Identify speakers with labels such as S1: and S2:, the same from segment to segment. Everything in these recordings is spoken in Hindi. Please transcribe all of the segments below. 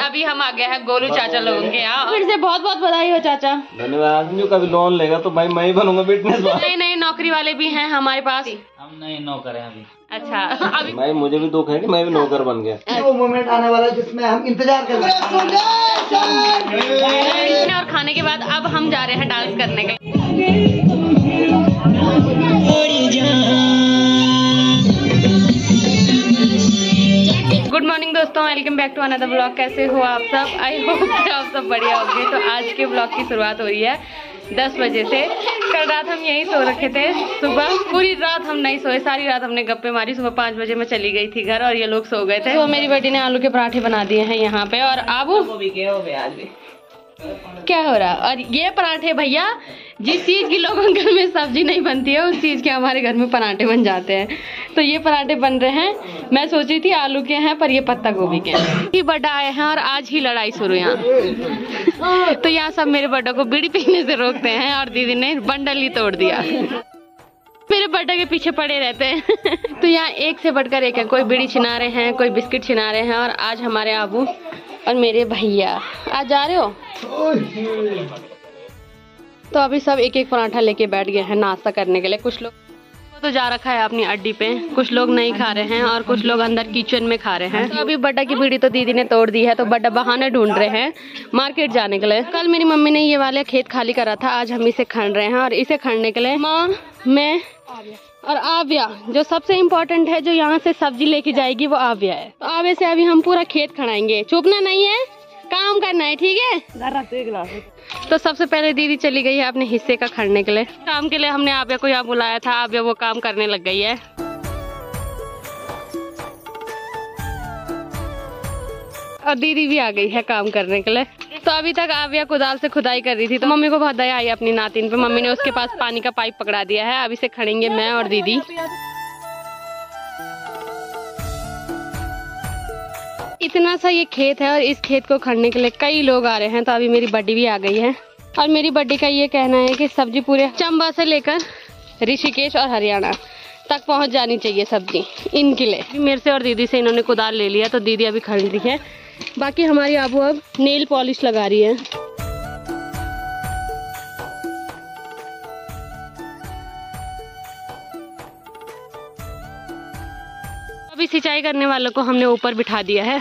S1: अभी हम आ गए हैं गोलू चाचा लोगों के यहाँ। फिर से बहुत बहुत बधाई हो चाचा।
S2: धन्यवाद। जो कभी लोन लेगा तो भाई मैं ही बनूंगा फिटनेस।
S1: नए नए नौकरी वाले भी हैं हमारे पास।
S3: हम नहीं नौकर हैं अभी।
S1: अच्छा अभी
S2: भाई मुझे भी दुख है कि मैं भी नौकर बन गया।
S4: वो मोमेंट आने वाला है जिसमें हम इंतजार कर रहे हैं।
S1: और खाने के बाद अब हम जा रहे हैं डांस करने के। गुड मॉर्निंग दोस्तों, welcome back to another blog. कैसे हो आप सब? आई होप कि आप सब बढ़िया होंगे। तो आज के ब्लॉग की शुरुआत हो रही है 10 बजे से। कल रात हम यहीं सो रखे थे, सुबह पूरी रात हम नहीं सोए, सारी रात हमने गप्पे मारी। सुबह 5 बजे मैं चली गई थी घर और ये लोग सो गए थे। तो मेरी बेटी ने आलू के पराठे बना दिए हैं यहाँ पे। और आबू क्या हो रहा? और ये पराठे भैया, जिस चीज की लोगों के घर में सब्जी नहीं बनती है उस चीज के हमारे घर में पराठे बन जाते हैं। तो ये पराठे बन रहे हैं। मैं सोची थी आलू के हैं पर ये पत्ता गोभी के हैं। ये बड्डा आए हैं और आज ही लड़ाई शुरू यहाँ। तो यहाँ सब मेरे बड्डा को बीड़ी पीने से रोकते हैं और दीदी ने बंडल ही तोड़ दिया। मेरे बड्डा के पीछे पड़े रहते हैं। तो यहाँ एक से बढ़कर एक है। कोई बीड़ी छिना रहे हैं, कोई बिस्किट छिना रहे हैं। और आज हमारे आबू और मेरे भैया आज जा रहे हो। तो अभी सब एक एक पराठा लेके बैठ गए हैं नाश्ता करने के लिए। कुछ लोग तो जा रखा है अपनी अड्डी पे, कुछ लोग नहीं खा रहे हैं और कुछ लोग अंदर किचन में खा रहे हैं। तो अभी बड्डा की बीड़ी तो दीदी ने तोड़ दी है, तो बड्डा बहाने ढूंढ रहे हैं मार्केट जाने के लिए। कल मेरी मम्मी ने ये वाले खेत खाली करा था, आज हम इसे खन रहे हैं। और इसे खनने के लिए माँ, मैं और आव्या, जो सबसे इम्पोर्टेंट है, जो यहाँ से सब्जी लेके जाएगी वो आव्या है। तो आव्या से अभी हम पूरा खेत खड़ाएंगे। चुपना नहीं है, काम करना है, ठीक है। तो सबसे पहले दीदी चली गई है अपने हिस्से का खड़ने के लिए। काम के लिए हमने आव्या को यहाँ बुलाया था, आव्या वो काम करने लग गई है। और दीदी भी आ गई है काम करने के लिए। तो अभी तक आव्या कुदाल से खुदाई कर रही थी, तो मम्मी को बहुत दया आई अपनी नातिन पे। मम्मी ने उसके पास पानी का पाइप पकड़ा दिया है। अब इसे खड़ेंगे मैं और दीदी। इतना सा ये खेत है और इस खेत को खड़ने के लिए कई लोग आ रहे हैं। तो अभी मेरी बड्डी भी आ गई है। और मेरी बड्डी का ये कहना है कि सब्जी पूरे चंबा से लेकर ऋषिकेश और हरियाणा तक पहुंच जानी चाहिए सब्जी इनके लिए। मेरे से और दीदी से इन्होंने कुदाल ले लिया, तो दीदी अभी खड़ रही है। बाकी हमारी आबू अब नेल पॉलिश लगा रही है। अभी सिंचाई करने वालों को हमने ऊपर बिठा दिया है।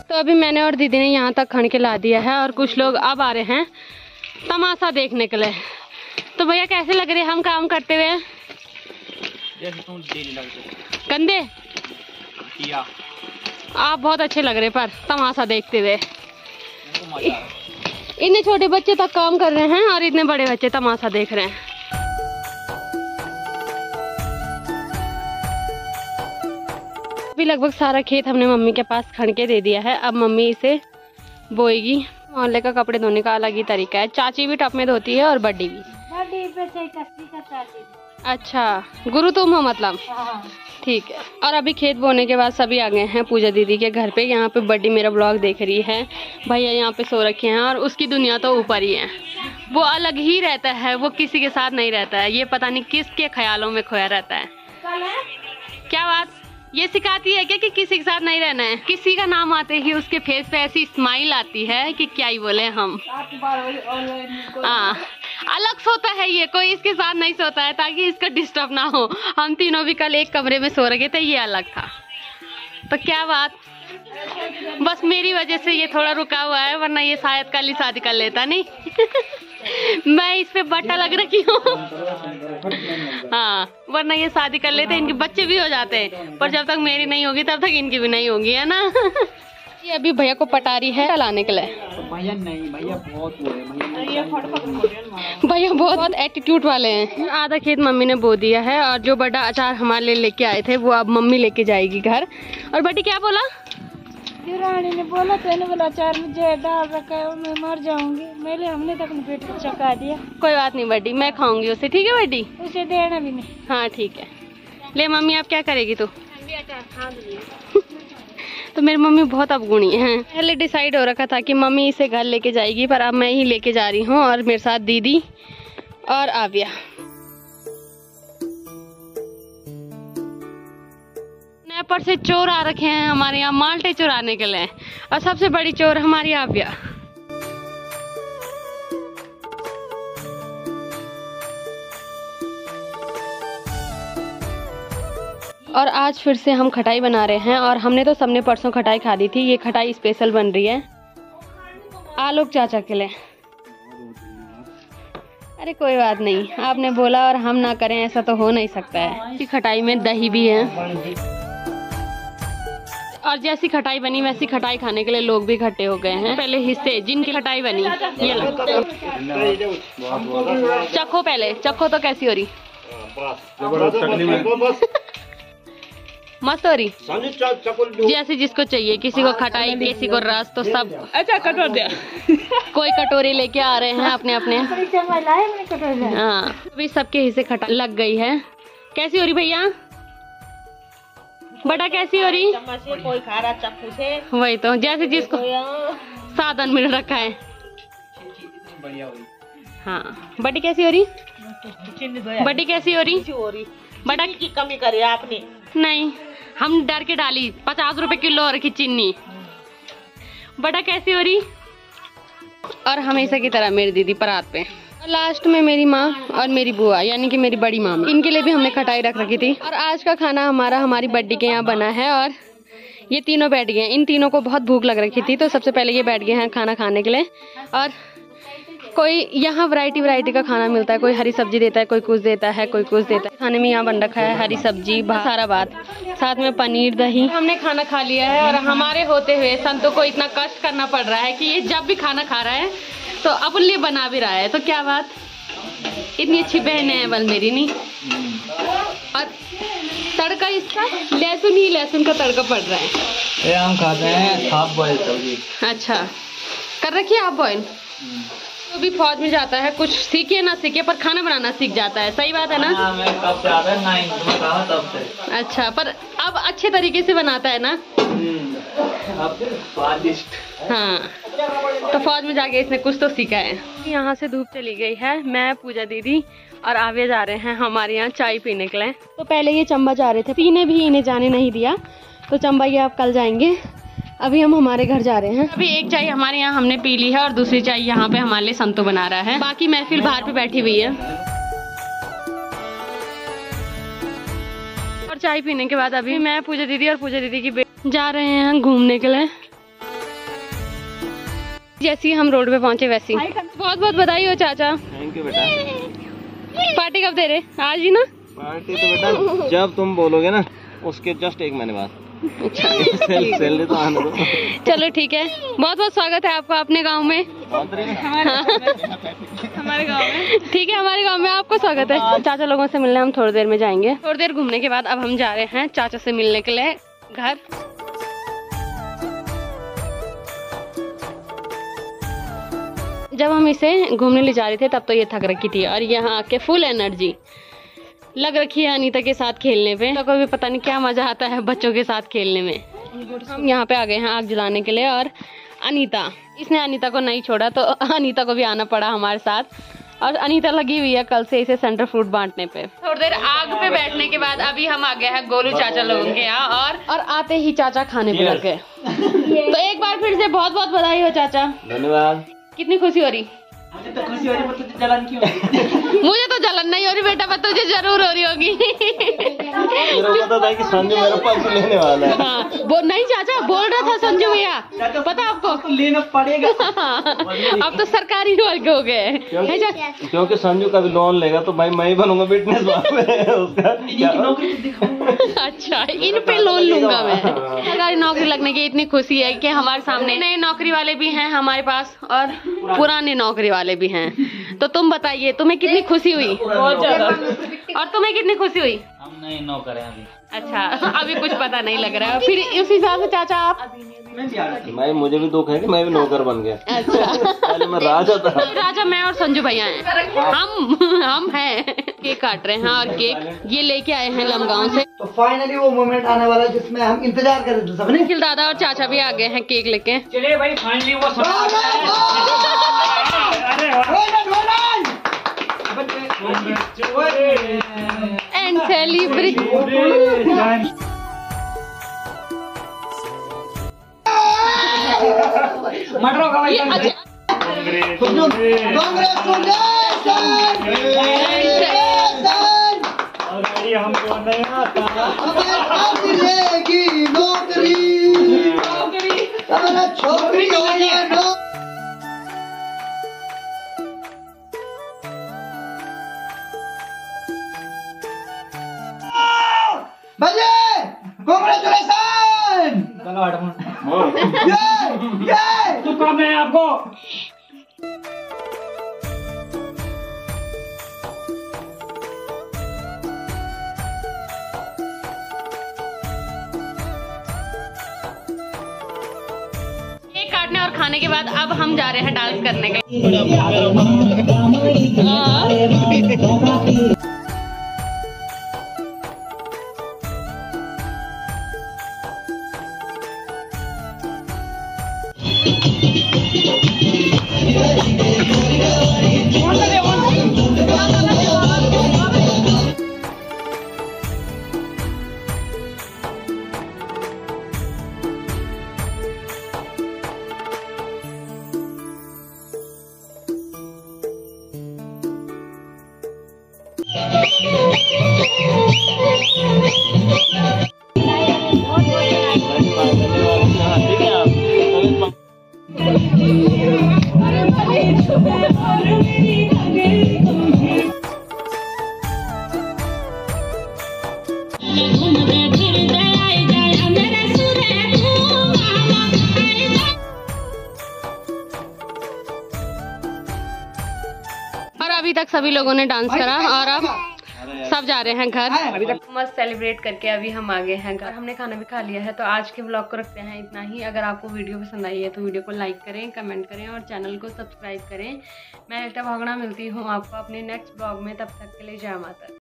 S1: तो अभी मैंने और दीदी ने यहाँ तक खन के ला दिया है और कुछ लोग अब आ रहे हैं तमाशा देखने के लिए। तो भैया कैसे लग रहे हैं हम काम करते हुए? कंधे आप बहुत अच्छे लग रहे पर तमाशा देखते हुए। इतने छोटे बच्चे तक काम कर रहे हैं और इतने बड़े बच्चे तमाशा देख रहे हैं। अभी लगभग सारा खेत हमने मम्मी के पास खन के दे दिया है। अब मम्मी इसे बोएगी। मोहल्ले का कपड़े धोने का अलग ही तरीका है। चाची भी टप में धोती है और बड्डी भी। अच्छा, गुरु तुम हो मतलब? ठीक है। और अभी खेत बोने के बाद सभी आ गए हैं पूजा दीदी के घर पे। यहाँ पे बड्डी मेरा ब्लॉग देख रही है। भैया यहाँ पे सो रखे हैं और उसकी दुनिया तो ऊपर ही है। वो अलग ही रहता है, वो किसी के साथ नहीं रहता है। ये पता नहीं किसके ख्यालों में खोया रहता है। क्या बात? ये सिखाती है क्या कि किसी के साथ नहीं रहना है? किसी का नाम आते ही उसके फेस पे ऐसी स्माइल आती है कि क्या ही बोले हम। हाँ, अलग सोता है ये, कोई इसके साथ नहीं सोता है ताकि इसका डिस्टर्ब ना हो। हम तीनों भी कल एक कमरे में सो रहे थे, ये अलग था। तो क्या बात, बस मेरी वजह से ये थोड़ा रुका हुआ है, वरना ये शायद कल ही शादी कर लेता। नहीं मैं इस पे बट्टा लग रखी हूँ। हाँ, वरना ये शादी कर लेते, इनके बच्चे भी हो जाते हैं। पर जब तक मेरी नहीं होगी तब तक इनकी भी नहीं होगी, है ना। ये अभी भैया को पटा रही है लाने के लिए।
S3: भैया नहीं, भैया बहुत
S1: भैया बहुत एटीट्यूड वाले हैं। आधा खेत मम्मी ने बो दिया है और जो बड़ा अचार हमारे लिए लेके आए थे वो अब मम्मी लेके जाएगी घर। और बेटी क्या बोला?
S5: रानी ने बोला तो बोला अचार में जहर डाल रखा है, मैं मर जाऊंगी। मैंने हमने तक पेट को चका दिया।
S1: कोई बात नहीं बेटी, मैं खाऊंगी उसे, ठीक है बेटी?
S5: उसे देना भी नहीं।
S1: हाँ ठीक है। ले मम्मी, आप क्या करेगी तू? तो मेरी मम्मी बहुत अवगुणी है। पहले डिसाइड हो रखा था कि मम्मी इसे घर लेके जाएगी, पर अब मैं ही लेके जा रही हूँ और मेरे साथ दीदी और आव्या। एयरपोर्ट से चोर आ रखे हैं हमारे यहाँ माल्टे चुराने के लिए, और सबसे बड़ी चोर हमारी आव्या। और आज फिर से हम खटाई बना रहे हैं, और हमने तो सबने परसों खटाई खा दी थी, ये खटाई स्पेशल बन रही है आलोक चाचा के लिए। अरे कोई बात नहीं, आपने बोला और हम ना करें ऐसा तो हो नहीं सकता है। इसी खटाई में दही भी है, और जैसी खटाई बनी वैसी खटाई खाने के लिए लोग भी इकट्ठे हो गए हैं। पहले हिस्से जिनकी खटाई बनी ये लो, चखो पहले, चखो तो कैसी हो रही? मस्त हो रही, जैसे जिसको चाहिए, किसी को खटाई किसी को रस, तो सब। अच्छा कटोर दिया कोई कटोरी लेके आ रहे हैं अपने अपने। हाँ अभी सबके हिस्से खटाई लग गई है। कैसी हो रही भैया? बटा कैसी हो रही?
S5: कोई खा रहा चक्कू से,
S1: वही तो, जैसे जिसको साधन मिल रखा है। हाँ बटी कैसी हो रही? बटी कैसी हो रही? बटा
S5: की कमी करी आपने?
S1: नहीं, हम डर के डाली 50 रुपए किलो और की चीनी। बटा कैसी हो रही? और हमेशा की तरह मेरी दीदी परात पे। लास्ट में मेरी माँ और मेरी बुआ यानी कि मेरी बड़ी मामी, इनके लिए भी हमने खटाई रख रखी थी। और आज का खाना हमारी बड्डी के यहाँ बना है, और ये तीनों बैठ गए हैं। इन तीनों को बहुत भूख लग रखी थी, तो सबसे पहले ये बैठ गए हैं खाना खाने के लिए। और कोई यहाँ वैरायटी का खाना मिलता है, कोई हरी सब्जी देता है, कोई कुछ देता है, कोई कुछ देता है। खाने में यहाँ बन रखा है हरी सब्जी, सारा बात, साथ में पनीर दही। हमने खाना खा लिया है, और हमारे होते हुए संतों को इतना कष्ट करना पड़ रहा है कि ये जब भी खाना खा रहा है तो अपने लिए बना भी रहा है। तो क्या बात, इतनी अच्छी बहन है बल मेरी नहीं। और तड़का इसका लहसुन का तड़का पड़ रहा है।
S3: ये हम खाते हैं हाफ बॉइल सब्जी।
S1: अच्छा कर रखिए आप बॉइल। तो भी फौज में जाता है, कुछ सीखे ना सीखे पर खाना बनाना सीख जाता है। सही बात है ना?
S3: हाँ, मैं कब से आता है 9th में कहा तब से।
S1: अच्छा, पर अब अच्छे तरीके से बनाता है ना?
S3: स्वादिष्ट।
S1: हाँ, तो फौज में जाके इसने कुछ तो सीखा है। यहाँ से धूप चली गई है, मैं पूजा दीदी और आव्या जा रहे हैं हमारे यहाँ चाय पीने के लिए। तो पहले ये चंबा जा रहे थे, पीने भी इन्हें जाने नहीं दिया, तो चंबा ये अब कल जाएंगे। अभी हम हमारे घर जा रहे हैं। अभी एक चाय हमारे यहाँ हमने पी ली है, और दूसरी चाय यहाँ पे हमारे लिए संतो बना रहा है। बाकी महफिल बाहर पे बैठी हुई है। और चाय पीने के बाद अभी मैं पूजा दीदी और पूजा दीदी की बेटी जा रहे हैं घूमने के लिए। जैसी हम रोड पे पहुंचे वैसी। बहुत बहुत बधाई हो चाचा।
S2: थैंक यू बेटा।
S1: पार्टी कब दे रहे? आज ही ना?
S2: पार्टी तो बेटा जब तुम बोलोगे ना, उसके जस्ट 1 महीने बाद।
S1: अच्छा
S2: सैलरी तो आने दो।
S1: चलो ठीक है, बहुत बहुत स्वागत है आपका अपने गांव में।
S5: हमारे गांव में
S1: ठीक है, हमारे गांव में आपको स्वागत है। चाचा लोगों से मिलने हम थोड़ी देर में जाएंगे। थोड़ी देर घूमने के बाद अब हम जा रहे हैं चाचा से मिलने के लिए घर। जब हम इसे घूमने ले जा रहे थे तब तो ये थक रखी थी, और यहाँ आके फुल एनर्जी लग रखी है अनीता के साथ खेलने पे। तो कोई भी पता नहीं क्या मजा आता है बच्चों के साथ खेलने में। हम यहाँ पे आ गए हैं आग जलाने के लिए, और इसने अनीता को नहीं छोड़ा, तो अनीता को भी आना पड़ा हमारे साथ। और अनीता लगी हुई है कल से इसे सेंटर फ्रूट बांटने पे। थोड़ी देर आग पे बैठने के बाद अभी हम आ गए हैं गोलू चाचा लोगों के यहाँ, और आते ही चाचा खाने पे लग गए। तो एक बार फिर से बहुत बहुत बधाई हो चाचा।
S2: धन्यवाद।
S1: कितनी खुशी हो रही?
S3: तो खुशी हो रही है, तुझे जलन क्यों हो रही?
S1: मुझे तो जलन नहीं हो रही बेटा, पर तुझे जरूर हो रही होगी।
S2: मेरे को पता था कि संजू मेरे पास लेने वाला है।
S1: हाँ, वो नहीं चाचा बोल रहा था संजू भैया, पता आपको?
S3: लेना पड़ेगा।
S1: अब तो सरकारी वर्ग हो गए।
S2: क्योंकि संजू का भी लोन लेगा तो भाई मैं ही बनूंगा विटनेस उसका।
S1: अच्छा, इन पे लोन लूंगा मैं। सरकारी नौकरी लगने की इतनी खुशी है कि हमारे सामने नए नौकरी वाले भी हैं हमारे पास, और पुराने नौकरी वाले भी हैं। तो तुम बताइए, तुम्हें कितनी खुशी हुई?
S5: बहुत ज्यादा।
S1: और तुम्हें कितनी खुशी हुई?
S3: हम नहीं नौकर हैं अभी।
S1: अच्छा, अभी कुछ पता नहीं लग रहा है। फिर उस हिसाब से चाचा आप?
S2: भाई मुझे भी दुख है कि मैं भी नौकर बन गया।
S1: अच्छा,
S2: पहले मैं राजा था।
S1: राजा मैं और संजू भैया हैं। हम हैं। केक काट रहे हैं, और केक ये लेके आए हैं लमगांव से।
S4: तो फाइनली वो मोमेंट आने वाला है जिसमें हम इंतजार कर रहे थे सबने।
S1: निखिल दादा और चाचा भी आ गए हैं केक लेके।
S3: चलिए भाई, फाइनली वो
S1: एंड सेलिब्रेट।
S3: मटरों का
S1: ये अच्छा
S3: हमको नहीं आता।
S4: नौकरी छोकरी हो या नो बजे कांग्रेचुलेशन।
S3: चलो हटो।
S4: ये
S3: तो काम है आपको।
S1: केक काटने और खाने के बाद अब हम जा रहे हैं डांस करने के लिए।
S2: ठीक है आप
S1: और अभी तक सभी लोगों ने डांस करा और अब सब जा रहे हैं घर। मस्त सेलिब्रेट करके अभी हम आ गए हैं घर। हमने खाना भी खा लिया है। तो आज के व्लॉग को रखते हैं इतना ही। अगर आपको वीडियो पसंद आई है तो वीडियो को लाइक करें, कमेंट करें और चैनल को सब्सक्राइब करें। मैं रिश्ता भागना मिलती हूँ आपको अपने नेक्स्ट व्लॉग में। तब तक के लिए जय माता।